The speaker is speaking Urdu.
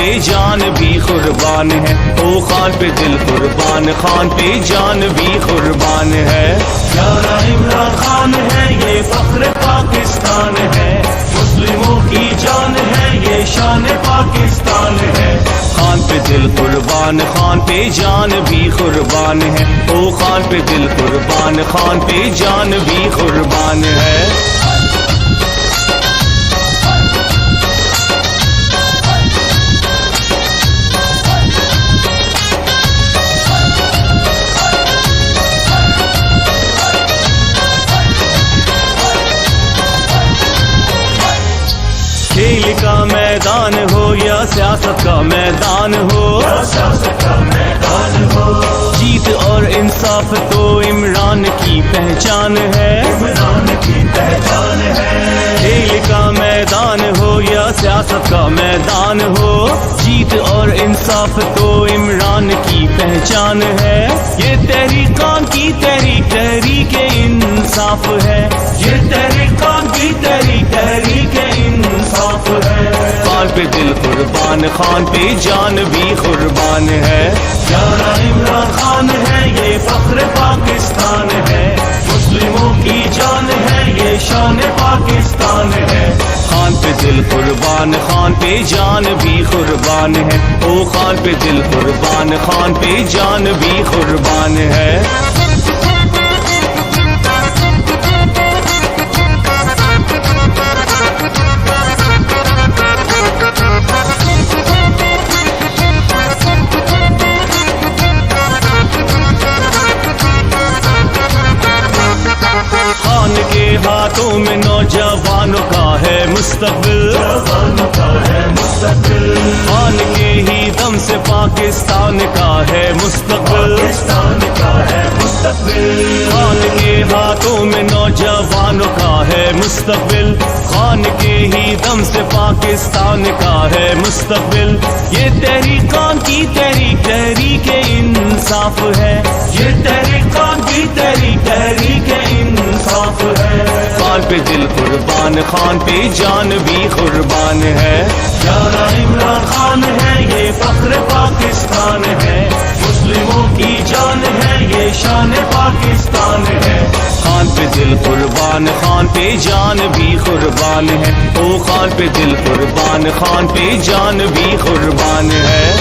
پہ جان بھی قربان ہے، او خان پہ دل قربان، خان پہ جان بھی قربان ہے۔ پیارا عمران خان ہے، یہ فخر پاکستان ہے، مسلموں کی جان ہے، یہ شان پاکستان ہے۔ خان پہ دل قربان، خان پہ جان بھی قربان ہے، او خان پہ دل قربان، خان پہ جان بھی قربان ہے۔ کھیل کا میدان ہو یا سیاست کا میدان ہو، جیت اور انصاف تو عمران کی پہچان ہے۔ کھیل کا میدان ہو یا سیاست کا میدان ہو، جیت اور انصاف تو عمران کی پہچان ہے۔ یہ تحریکان کی تحریک تحریک انصاف ہے، یہ تحریکان کی تحریک تحریک انصاف ہے۔ خان پہ دل قربان، خان پہ جان بھی قربان ہے۔ پیارا عمران خان ہے، یہ فخر پاکستان ہے، مسلموں کی جان ہے، یہ شان پاکستان ہے۔ خان پہ دل قربان، خان پہ جان بھی قربان ہے، او خان پہ دل قربان، خان پہ جان بھی قربان ہے۔ خان کے ہاتھوں میں نوجوانوں کا ہے مستقبل، خان کے ہی دم سے پاکستان کا ہے مستقبل۔ خان کے ہاتھوں میں نوجوانوں کا ہے مستقبل، خان کے ہی دم سے پاکستان کا ہے مستقبل۔ یہ تحریکان کی تحریک تحریک انصاف ہے، یہ تحریکان کی تحریک تحریک انصاف ہے۔ خان پہ دل قربان، خان پہ جان بھی قربان ہے۔ پیارا عمران خان ہے، یہ فخر پاکستان ہے، مسلموں کی جان ہے، یہ شان پاکستان ہے۔ خان پہ دل قربان، خان پہ جان بھی قربان ہے، او خان پہ دل قربان، خان پہ جان بھی قربان ہے۔